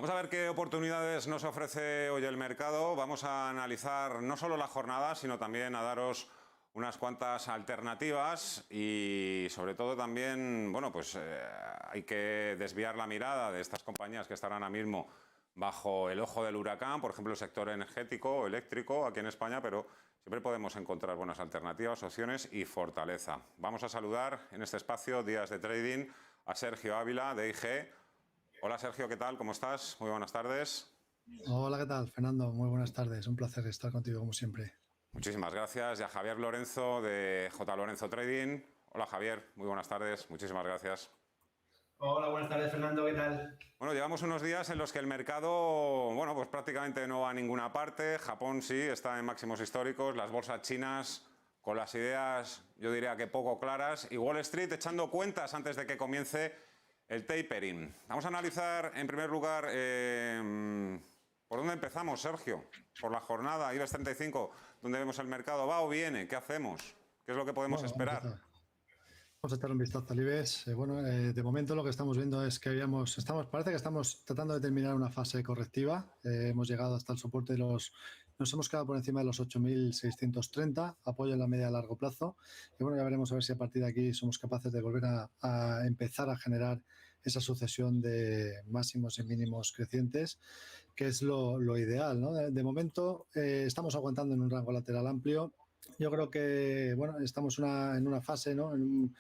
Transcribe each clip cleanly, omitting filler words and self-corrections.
Vamos a ver qué oportunidades nos ofrece hoy el mercado. Vamos a analizar no solo la jornada, sino también a daros unas cuantas alternativas y sobre todo también, bueno, pues hay que desviar la mirada de estas compañías que están ahora mismo bajo el ojo del huracán, por ejemplo el sector energético o eléctrico aquí en España, pero siempre podemos encontrar buenas alternativas, opciones y fortaleza. Vamos a saludar en este espacio Días de Trading a Sergio Ávila de IG. Hola Sergio, ¿qué tal? ¿Cómo estás? Muy buenas tardes. Hola, ¿qué tal, Fernando? Muy buenas tardes. Un placer estar contigo como siempre. Muchísimas gracias. Y a Javier Lorenzo de J. Lorenzo Trading. Hola Javier, muy buenas tardes. Muchísimas gracias. Hola, buenas tardes, Fernando, ¿qué tal? Bueno, llevamos unos días en los que el mercado, bueno, pues prácticamente no va a ninguna parte. Japón sí, está en máximos históricos. Las bolsas chinas con las ideas, yo diría que poco claras. Y Wall Street echando cuentas antes de que comience el tapering. Vamos a analizar, en primer lugar, ¿por dónde empezamos, Sergio? Por la jornada, IBEX 35, ¿dónde vemos el mercado? ¿Va o viene? ¿Qué hacemos? ¿Qué es lo que podemos esperar? Vamos a echar un vistazo al IBEX. De momento lo que estamos viendo es que parece que estamos tratando de terminar una fase correctiva. Hemos llegado hasta el soporte nos hemos quedado por encima de los 8.630, apoyo en la media a largo plazo. Y bueno, ya veremos a ver si a partir de aquí somos capaces de volver a empezar a generar esa sucesión de máximos y mínimos crecientes, que es lo ideal, ¿no? De momento estamos aguantando en un rango lateral amplio. Yo creo que estamos en una fase, ¿no? En un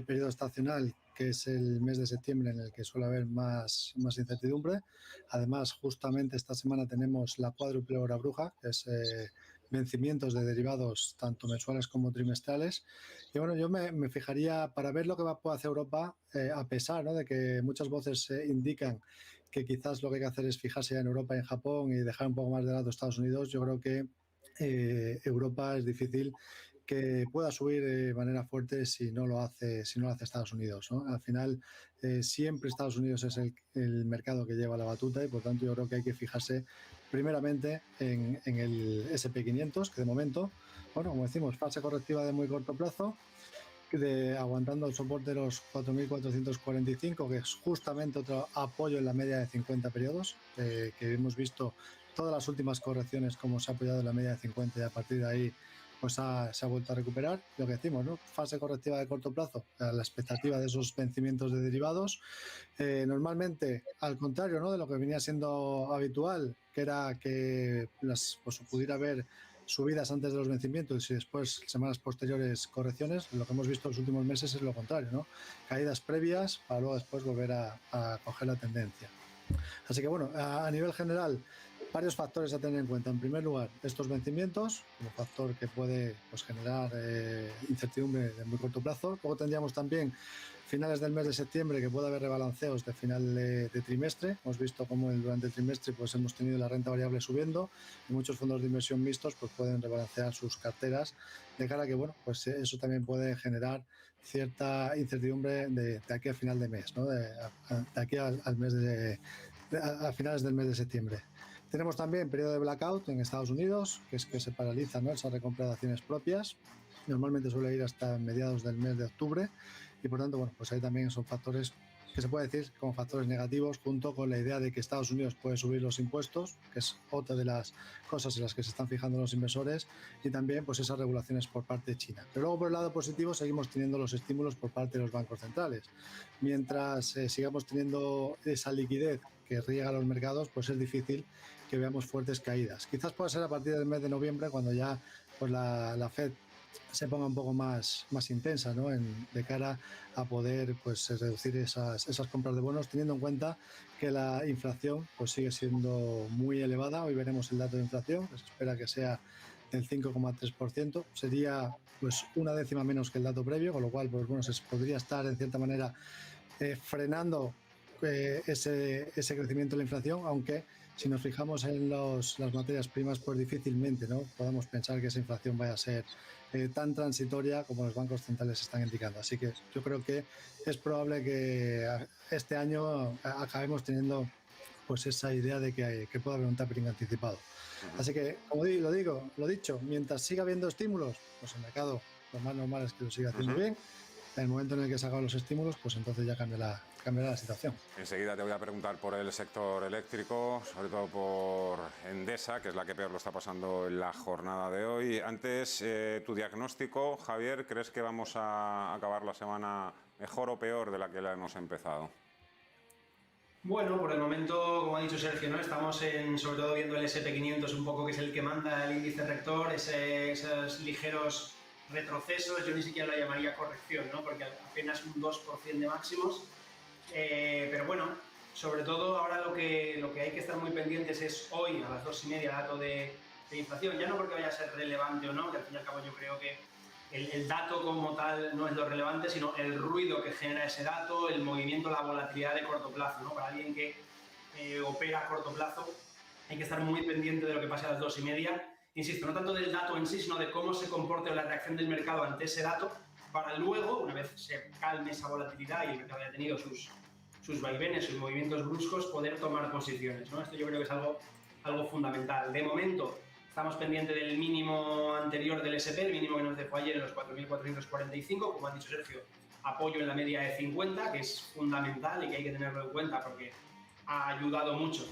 periodo estacional que es el mes de septiembre en el que suele haber más incertidumbre. Además, justamente esta semana tenemos la cuádruple hora bruja, que es vencimientos de derivados tanto mensuales como trimestrales. Y bueno, yo me fijaría para ver lo que puede hacer Europa, a pesar, ¿no?, de que muchas voces indican que quizás lo que hay que hacer es fijarse ya en Europa y en Japón y dejar un poco más de lado Estados Unidos. Yo creo que Europa es difícil que pueda subir de manera fuerte si no lo hace Estados Unidos, ¿no? Al final, siempre Estados Unidos es el mercado que lleva la batuta y por tanto yo creo que hay que fijarse primeramente en el S&P 500, que de momento, bueno, como decimos, fase correctiva de muy corto plazo, aguantando el soporte de los 4.445, que es justamente otro apoyo en la media de 50 periodos, que hemos visto todas las últimas correcciones como se ha apoyado en la media de 50 y a partir de ahí pues se ha vuelto a recuperar. Lo que decimos, ¿no? Fase correctiva de corto plazo, la expectativa de esos vencimientos de derivados. Normalmente, al contrario, ¿no?, de lo que venía siendo habitual, que era que pues pudiera haber subidas antes de los vencimientos y después, semanas posteriores, correcciones. Lo que hemos visto en los últimos meses es lo contrario, ¿no? Caídas previas para luego después volver a coger la tendencia. Así que bueno, a nivel general, varios factores a tener en cuenta. En primer lugar, estos vencimientos, como factor que puede generar incertidumbre de muy corto plazo. Luego tendríamos también finales del mes de septiembre, que puede haber rebalanceos de final de trimestre. Hemos visto cómo durante el trimestre pues hemos tenido la renta variable subiendo y muchos fondos de inversión mixtos pues pueden rebalancear sus carteras, de cara a que bueno, pues eso también puede generar cierta incertidumbre de aquí a final de mes, ¿no? De aquí al mes a finales del mes de septiembre. Tenemos también periodo de blackout en Estados Unidos, que es que se paraliza, ¿no?, esa recompra de acciones propias. Normalmente suele ir hasta mediados del mes de octubre y por tanto, bueno, pues ahí también son factores que se puede decir como factores negativos, junto con la idea de que Estados Unidos puede subir los impuestos, que es otra de las cosas en las que se están fijando los inversores, y también pues esas regulaciones por parte de China. Pero luego, por el lado positivo, seguimos teniendo los estímulos por parte de los bancos centrales. Mientras sigamos teniendo esa liquidez que riega los mercados, pues es difícil que veamos fuertes caídas. Quizás pueda ser a partir del mes de noviembre, cuando ya pues la Fed se ponga un poco más intensa, ¿no?, de cara a poder pues reducir esas compras de bonos, teniendo en cuenta que la inflación pues sigue siendo muy elevada. Hoy veremos el dato de inflación, que se espera que sea del 5,3%, sería pues una décima menos que el dato previo, con lo cual pues bueno, se podría estar en cierta manera frenando ese crecimiento de la inflación, aunque si nos fijamos en las materias primas, pues difícilmente, ¿no?, podamos pensar que esa inflación vaya a ser tan transitoria como los bancos centrales están indicando. Así que yo creo que es probable que este año acabemos teniendo pues esa idea de que puede haber un tapering anticipado. Así que, como lo dicho, mientras siga habiendo estímulos, pues el mercado lo más normal es que lo siga haciendo bien. En el momento en el que se acaban los estímulos, pues entonces ya cambiará la situación. Enseguida te voy a preguntar por el sector eléctrico, sobre todo por Endesa, que es la que peor lo está pasando en la jornada de hoy. Antes, tu diagnóstico, Javier, ¿crees que vamos a acabar la semana mejor o peor de la que la hemos empezado? Bueno, por el momento, como ha dicho Sergio, ¿no? Estamos sobre todo viendo el SP500 un poco, que es el que manda el índice rector, esos ligeros retrocesos, yo ni siquiera lo llamaría corrección, ¿no? Porque apenas un 2% de máximos. Pero bueno, sobre todo ahora lo que hay que estar muy pendientes es hoy a las 2:30 dato de inflación, ya no porque vaya a ser relevante o no, que al fin y al cabo yo creo que el dato como tal no es lo relevante, sino el ruido que genera ese dato, el movimiento, la volatilidad de corto plazo, ¿no? Para alguien que opera a corto plazo hay que estar muy pendiente de lo que pase a las 2:30. Insisto, no tanto del dato en sí, sino de cómo se comporte la reacción del mercado ante ese dato, para luego, una vez se calme esa volatilidad y el mercado haya tenido sus vaivenes, sus movimientos bruscos, poder tomar posiciones, ¿no? Esto yo creo que es algo fundamental. De momento, estamos pendientes del mínimo anterior del SP, el mínimo que nos dejó ayer en los 4.445, como ha dicho Sergio, apoyo en la media de 50, que es fundamental y que hay que tenerlo en cuenta porque ha ayudado mucho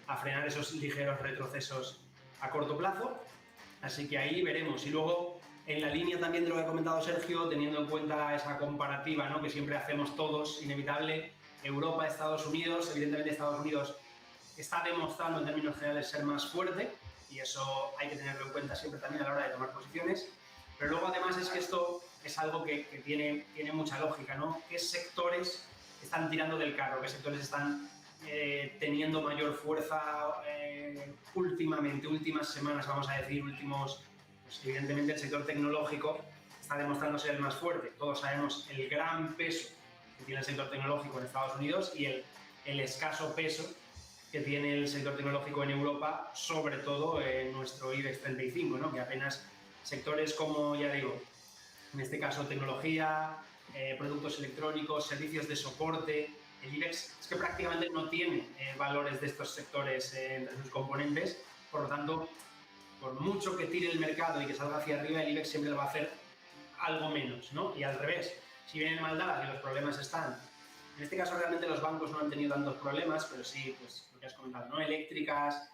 a frenar esos ligeros retrocesos a corto plazo. Así que ahí veremos. Y luego, en la línea también de lo que ha comentado Sergio, teniendo en cuenta esa comparativa, ¿no?, que siempre hacemos todos, inevitable, Europa, Estados Unidos. Evidentemente Estados Unidos está demostrando en términos generales ser más fuerte y eso hay que tenerlo en cuenta siempre también a la hora de tomar posiciones. Pero luego además es que esto es algo que tiene mucha lógica, ¿no? ¿Qué sectores están tirando del carro? ¿Qué sectores están teniendo mayor fuerza últimamente, últimas semanas, vamos a decir, pues evidentemente el sector tecnológico está demostrando ser el más fuerte. Todos sabemos el gran peso que tiene el sector tecnológico en Estados Unidos y el escaso peso que tiene el sector tecnológico en Europa, sobre todo en nuestro IBEX 35, ¿no? Que apenas sectores como, ya digo, en este caso tecnología, productos electrónicos, servicios de soporte, el IBEX es que prácticamente no tiene valores de estos sectores entre sus componentes, por lo tanto, por mucho que tire el mercado y que salga hacia arriba, el IBEX siempre lo va a hacer algo menos, ¿no? Y al revés, si vienen mal dadas y los problemas están, en este caso realmente los bancos no han tenido tantos problemas, pero sí, pues lo que has comentado, ¿no? Eléctricas,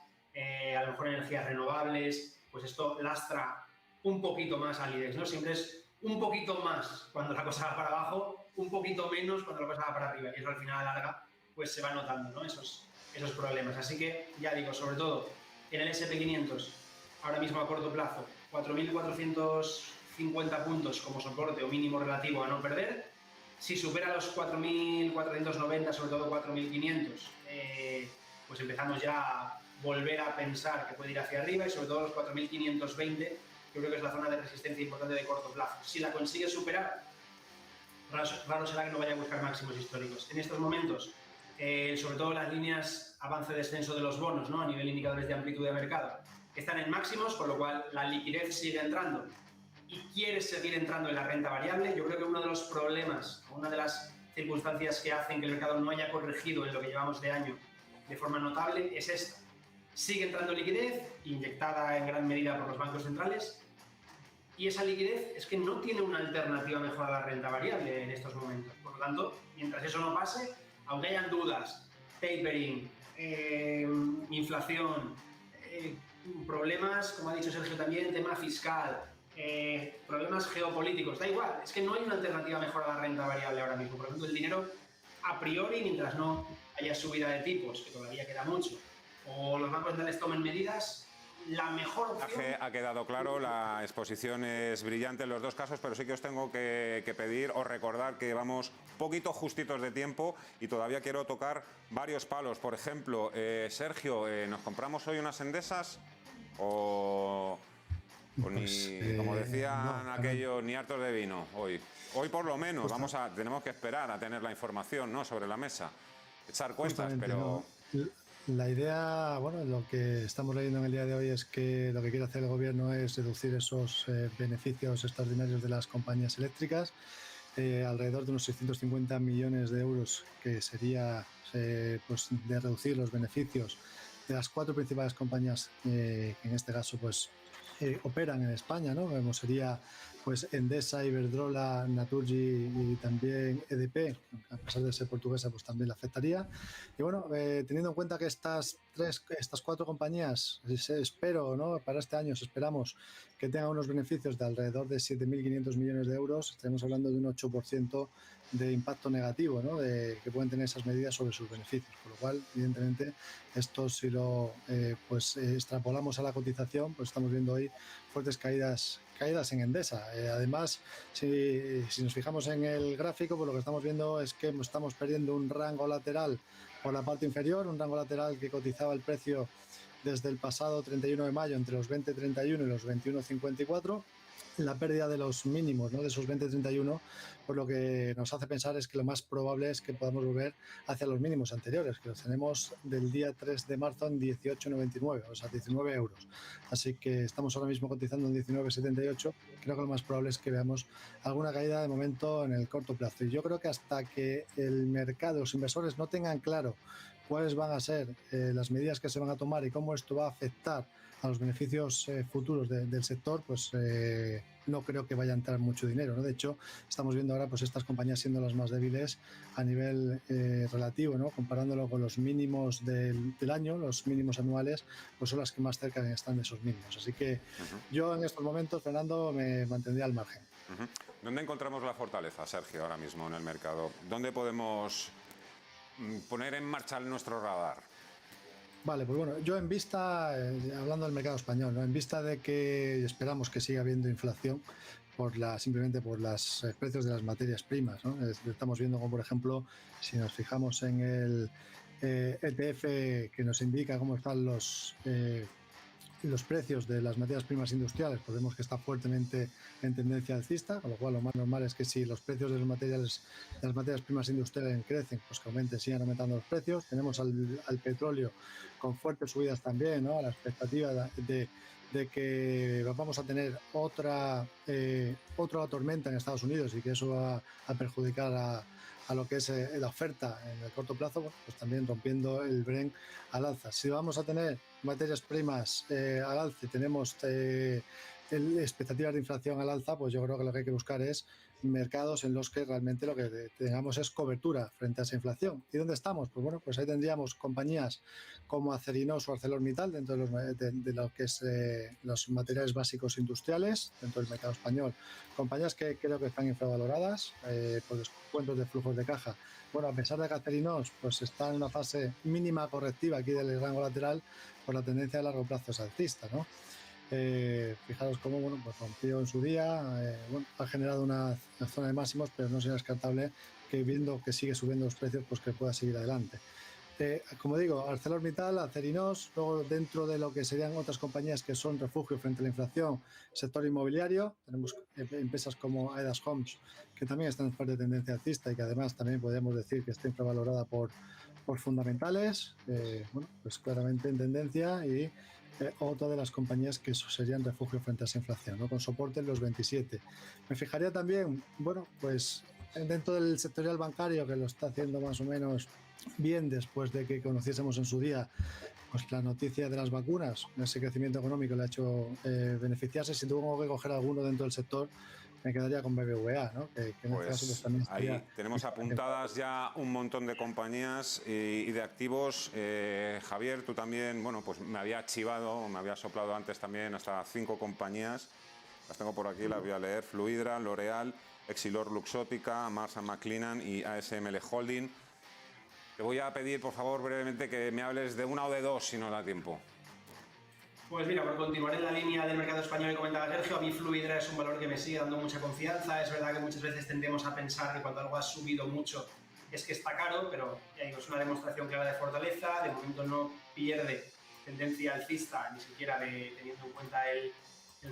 a lo mejor energías renovables, pues esto lastra un poquito más al IBEX, ¿no? Siempre es un poquito más cuando la cosa va para abajo, un poquito menos cuando la cosa va para arriba, y eso al final a la larga pues se va notando, ¿no? Esos problemas. Así que, ya digo, sobre todo en el SP500, ahora mismo a corto plazo, 4.450 puntos como soporte o mínimo relativo a no perder. Si supera los 4.490, sobre todo 4.500, pues empezamos ya a volver a pensar que puede ir hacia arriba, y sobre todo los 4.520, yo creo que es la zona de resistencia importante de corto plazo. Si la consigue superar, raro será que no vaya a buscar máximos históricos. En estos momentos, sobre todo las líneas avance-descenso de los bonos, ¿no?, a nivel indicadores de amplitud de mercado, están en máximos, por lo cual la liquidez sigue entrando y quiere seguir entrando en la renta variable. Yo creo que uno de los problemas, una de las circunstancias que hacen que el mercado no haya corregido en lo que llevamos de año de forma notable es esta. Sigue entrando liquidez, inyectada en gran medida por los bancos centrales, y esa liquidez es que no tiene una alternativa mejor a la renta variable en estos momentos. Por lo tanto, mientras eso no pase, aunque hayan dudas, tapering, inflación, problemas, como ha dicho Sergio también, tema fiscal, problemas geopolíticos, da igual, es que no hay una alternativa mejor a la renta variable ahora mismo. Por lo tanto, el dinero, a priori, mientras no haya subida de tipos, que todavía queda mucho, o los bancos centrales tomen medidas, la mejor opción... Ha quedado claro, la exposición es brillante en los dos casos, pero sí que os tengo que pedir o recordar que vamos poquito justitos de tiempo y todavía quiero tocar varios palos. Por ejemplo, Sergio, ¿nos compramos hoy unas Endesas o pues, como decían aquellos, ni hartos de vino hoy? Hoy por lo menos tenemos que esperar a tener la información, ¿no?, sobre la mesa, echar cuentas, pero... No. La idea, bueno, lo que estamos leyendo en el día de hoy es que lo que quiere hacer el gobierno es reducir esos beneficios extraordinarios de las compañías eléctricas, alrededor de unos 650 millones de euros, que sería pues de reducir los beneficios de las 4 principales compañías, que en este caso pues operan en España, ¿no? Como sería pues Endesa, Iberdrola, Naturgy y también EDP, a pesar de ser portuguesa, pues también la afectaría. Y bueno, teniendo en cuenta que estas 4 compañías, espero, ¿no? Para este año esperamos que tengan unos beneficios de alrededor de 7.500 millones de euros, estaremos hablando de un 8% de impacto negativo, ¿no? Que pueden tener esas medidas sobre sus beneficios, con lo cual, evidentemente, esto si lo extrapolamos a la cotización, pues estamos viendo hoy fuertes caídas en Endesa. Además, si nos fijamos en el gráfico, pues lo que estamos viendo es que estamos perdiendo un rango lateral por la parte inferior, un rango lateral que cotizaba el precio desde el pasado 31 de mayo entre los 20.31 y los 21.54. La pérdida de los mínimos, ¿no? De esos 20.31, por lo que nos hace pensar es que lo más probable es que podamos volver hacia los mínimos anteriores, que los tenemos del día 3 de marzo en 18,99, o sea, 19 euros. Así que estamos ahora mismo cotizando en 19,78. Creo que lo más probable es que veamos alguna caída de momento en el corto plazo. Y yo creo que hasta que el mercado, los inversores no tengan claro cuáles van a ser las medidas que se van a tomar y cómo esto va a afectar a los beneficios futuros del sector, pues no creo que vaya a entrar mucho dinero, ¿no? De hecho, estamos viendo ahora pues estas compañías siendo las más débiles a nivel relativo, ¿no? Comparándolo con los mínimos del año, los mínimos anuales, pues son las que más cerca están de esos mínimos. Así que yo en estos momentos, Fernando, me mantendría al margen. ¿Dónde encontramos la fortaleza, Sergio, ahora mismo en el mercado? ¿Dónde podemos poner en marcha nuestro radar? Vale, pues bueno, yo en vista, hablando del mercado español, ¿no? En vista de que esperamos que siga habiendo inflación simplemente por los precios de las materias primas, ¿no? Estamos viendo como, por ejemplo, si nos fijamos en el ETF que nos indica cómo están los precios de las materias primas industriales, pues vemos que está fuertemente en tendencia alcista, con lo cual lo más normal es que si los precios de las materias primas industriales crecen, pues que sigan aumentando los precios. Tenemos al petróleo con fuertes subidas también, ¿no? A la expectativa de que vamos a tener otra tormenta en Estados Unidos y que eso va a perjudicar a lo que es la oferta en el corto plazo, bueno, pues también rompiendo el Brent al alza. Si vamos a tener materias primas al alza y tenemos expectativas de inflación al alza, pues yo creo que lo que hay que buscar es mercados en los que realmente lo que tengamos es cobertura frente a esa inflación. ¿Y dónde estamos? Pues bueno, pues ahí tendríamos compañías como Acerinox o ArcelorMittal dentro de lo que es los materiales básicos industriales dentro del mercado español. Compañías que creo que están infravaloradas por descuentos de flujos de caja. Bueno, a pesar de que Acerinox pues está en una fase mínima correctiva aquí del rango lateral, por la tendencia a largo plazo es alcista, ¿no? Fijaros cómo, bueno, pues rompió en su día, bueno, ha generado una zona de máximos, pero no sería descartable que viendo que sigue subiendo los precios, pues que pueda seguir adelante. Como digo, ArcelorMittal, Acerinox, luego dentro de lo que serían otras compañías que son refugio frente a la inflación, sector inmobiliario, tenemos empresas como Aedas Homes, que también están en fuerte tendencia alcista y que además también podríamos decir que está infravalorada por fundamentales, bueno, pues claramente en tendencia, y otra de las compañías que serían refugio frente a esa inflación, ¿no? Con soporte en los 27. Me fijaría también, bueno, pues dentro del sectorial bancario, que lo está haciendo más o menos bien después de que conociésemos en su día pues la noticia de las vacunas, ese crecimiento económico le ha hecho beneficiarse. Si tengo que coger alguno dentro del sector, me quedaría con BBVA, ¿no? Que en este caso, pues, también ahí tenemos apuntadas ya un montón de compañías y de activos. Javier, tú también, bueno, pues me había archivado, me había soplado antes también hasta 5 compañías. Las tengo por aquí, las voy a leer: Fluidra, L'Oreal, Exilor Luxótica, Mars & McLennan y ASML Holding. Te voy a pedir, por favor, brevemente que me hables de una o de dos, si no da tiempo. Pues mira, por continuar en la línea del mercado español que comentaba Sergio, a mí Fluidra es un valor que me sigue dando mucha confianza. Es verdad que muchas veces tendemos a pensar que cuando algo ha subido mucho es que está caro, pero ya digo, es una demostración clara de fortaleza. De momento no pierde tendencia alcista, ni siquiera teniendo en cuenta el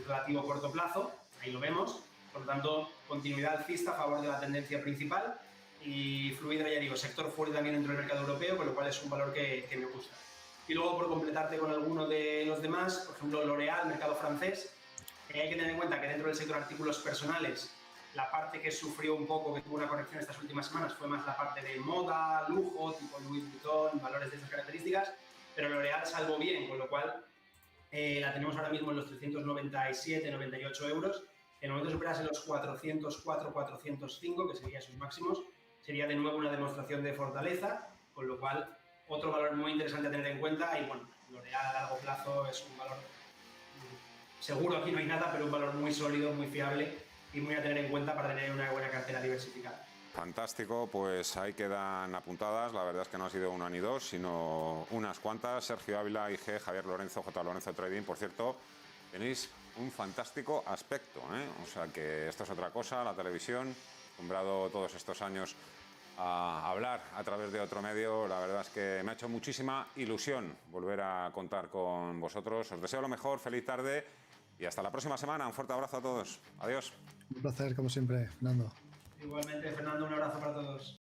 relativo corto plazo. Ahí lo vemos. Por lo tanto, continuidad alcista a favor de la tendencia principal. Y Fluidra, ya digo, sector fuerte también dentro del mercado europeo, con lo cual es un valor que me gusta. Y luego, por completarte con alguno de los demás, por ejemplo, L'Oreal, mercado francés, hay que tener en cuenta que dentro del sector artículos personales, la parte que sufrió un poco, que tuvo una corrección estas últimas semanas, fue más la parte de moda, lujo, tipo Louis Vuitton, valores de esas características, pero L'Oreal salvó bien, con lo cual la tenemos ahora mismo en los 397, 98 euros. En el momento de superarse los 404, 405, que serían sus máximos, sería de nuevo una demostración de fortaleza, con lo cual otro valor muy interesante a tener en cuenta. Y bueno, L'Oréal a largo plazo es un valor seguro, aquí no hay nada, pero un valor muy sólido, muy fiable y muy a tener en cuenta para tener una buena cartera diversificada. Fantástico, pues ahí quedan apuntadas. La verdad es que no ha sido una ni dos, sino unas cuantas. Sergio Ávila, IG, Javier Lorenzo, J. Lorenzo Trading. Por cierto, tenéis un fantástico aspecto, ¿eh? O sea que esto es otra cosa, la televisión, acostumbrado todos estos años a hablar a través de otro medio. La verdad es que me ha hecho muchísima ilusión volver a contar con vosotros. Os deseo lo mejor, feliz tarde y hasta la próxima semana. Un fuerte abrazo a todos. Adiós. Un placer, como siempre, Fernando. Igualmente, Fernando, un abrazo para todos.